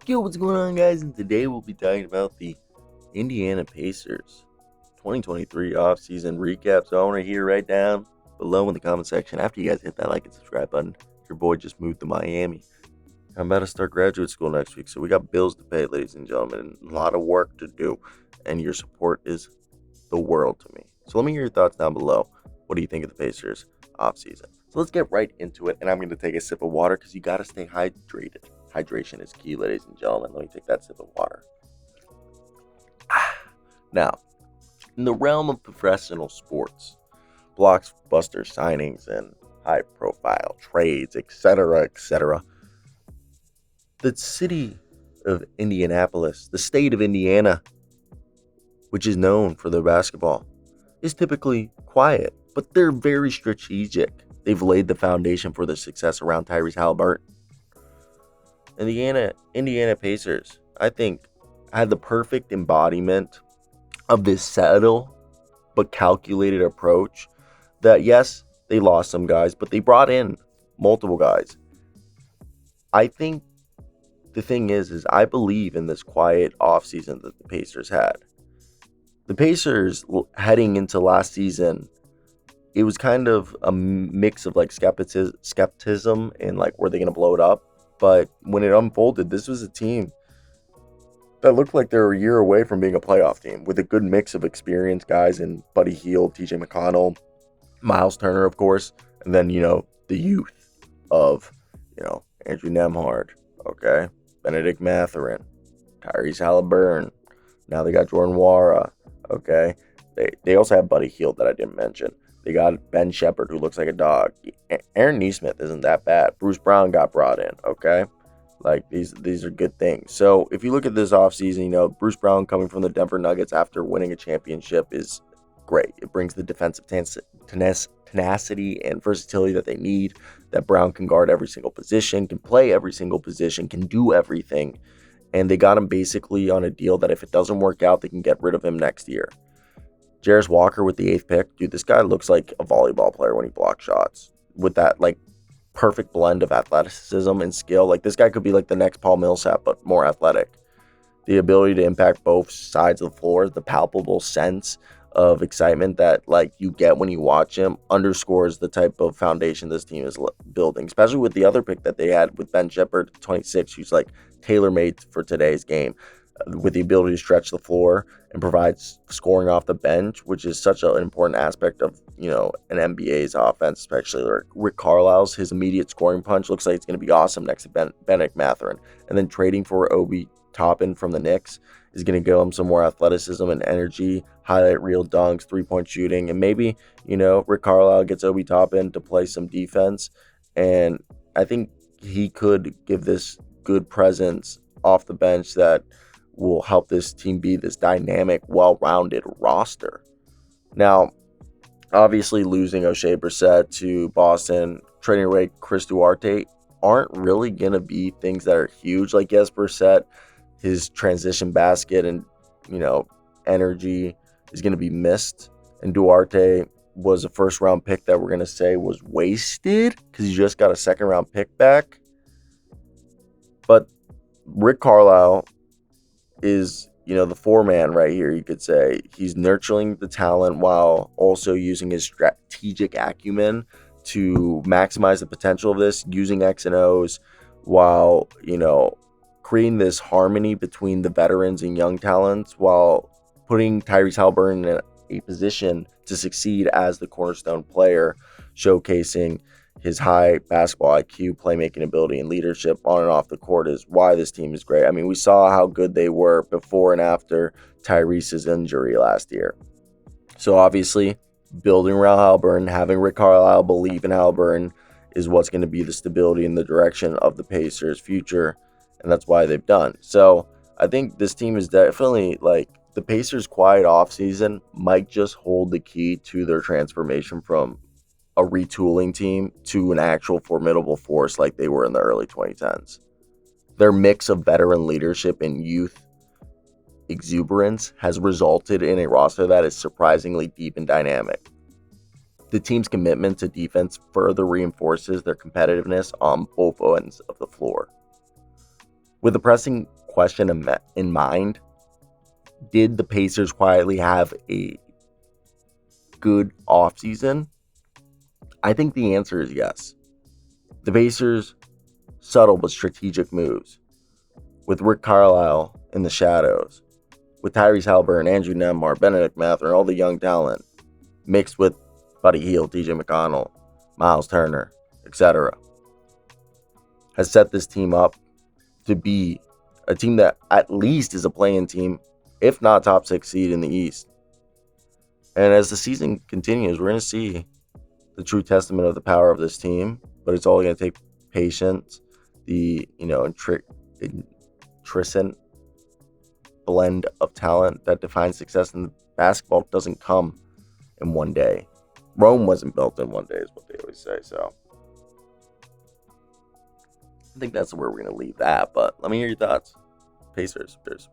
Yo, what's going on, guys? And today we'll be talking about the Indiana Pacers 2023 offseason recap. So I want to hear right down below in the comment section after you guys hit that like and subscribe button. Your boy just moved to Miami. I'm about to start graduate school next week, so we got bills to pay, ladies and gentlemen, and a lot of work to do. And your support is the world to me. So let me hear your thoughts down below. What do you think of the Pacers offseason? So let's get right into it, and I'm going to take a sip of water because you got to stay hydrated. Hydration is key, ladies and gentlemen. Let me take that sip of water. Now, in the realm of professional sports, blockbuster signings and high-profile trades, etc., the city of Indianapolis, the state of Indiana, which is known for their basketball, is typically quiet, but they're very strategic. They've laid the foundation for their success around Tyrese Haliburton. And the Indiana Pacers, I think, had the perfect embodiment of this subtle but calculated approach that, yes, they lost some guys, but they brought in multiple guys. I think the thing is I believe in this quiet offseason that the Pacers had. The Pacers, heading into last season, it was kind of a mix of like skepticism and like, were they going to blow it up? But when it unfolded, this was a team that looked like they were a year away from being a playoff team with a good mix of experienced guys in Buddy Hield, TJ McConnell, Miles Turner, of course, and then, the youth of, Andrew Nembhard, okay, Benedict Mathurin, Tyrese Haliburton. Now they got Jordan Nwora, okay. They also have Buddy Hield that I didn't mention. They got Ben Shepherd, who looks like a dog. Aaron Nesmith isn't that bad. Bruce Brown got brought in, okay? Like, these are good things. So, if you look at this offseason, Bruce Brown coming from the Denver Nuggets after winning a championship is great. It brings the defensive tenacity and versatility that they need, that Brown can guard every single position, can play every single position, can do everything. And they got him basically on a deal that if it doesn't work out, they can get rid of him next year. Jarris Walker with the 8th pick. Dude, this guy looks like a volleyball player when he blocks shots. With that, perfect blend of athleticism and skill. This guy could be like the next Paul Millsap, but more athletic. The ability to impact both sides of the floor, the palpable sense of excitement that, you get when you watch him underscores the type of foundation this team is building, especially with the other pick that they had with Ben Shepherd, 26, who's, tailor-made for today's game, with the ability to stretch the floor and provide scoring off the bench, which is such an important aspect of, an NBA's offense, especially Rick Carlisle's. His immediate scoring punch looks like it's going to be awesome next to Benedict Mathurin. And then trading for Obi Toppin from the Knicks is going to give him some more athleticism and energy, highlight reel dunks, three-point shooting, and maybe, Rick Carlisle gets Obi Toppin to play some defense. And I think he could give this good presence off the bench that will help this team be this dynamic, well-rounded roster. Now, obviously losing O'Shea Brissett to Boston, trading away Chris Duarte aren't really going to be things that are huge. Yes, Brissett, his transition basket and, energy is going to be missed. And Duarte was a first-round pick that we're going to say was wasted because he just got a second-round pick back. But Rick Carlisle is, the foreman right here, you could say. He's nurturing the talent while also using his strategic acumen to maximize the potential of this, using X and O's while, creating this harmony between the veterans and young talents while putting Tyrese Haliburton in a position to succeed as the cornerstone player, showcasing his high basketball IQ, playmaking ability, and leadership on and off the court is why this team is great. I mean, we saw how good they were before and after Tyrese's injury last year. So obviously, building around Haliburton, having Rick Carlisle believe in Haliburton is what's going to be the stability and the direction of the Pacers' future, and that's why they've done. So I think this team is definitely, the Pacers' quiet offseason might just hold the key to their transformation from a retooling team to an actual formidable force like they were in the early 2010s. Their mix of veteran leadership and youth exuberance has resulted in a roster that is surprisingly deep and dynamic. The team's commitment to defense further reinforces their competitiveness on both ends of the floor. With the pressing question in mind, did the Pacers quietly have a good offseason? I think the answer is yes. The Pacers' subtle but strategic moves, with Rick Carlisle in the shadows, with Tyrese Haliburton, Andrew Nembhard, Benedict Mather, and all the young talent, mixed with Buddy Hield, TJ McConnell, Miles Turner, etc., has set this team up to be a team that at least is a play-in team, if not top 6 seed in the East. And as the season continues, we're going to see the true testament of the power of this team, but it's all going to take patience, the intrinsic blend of talent that defines success in basketball doesn't come in one day. Rome wasn't built in one day, is what they always say. So I think that's where we're going to leave that. But let me hear your thoughts. Pacers.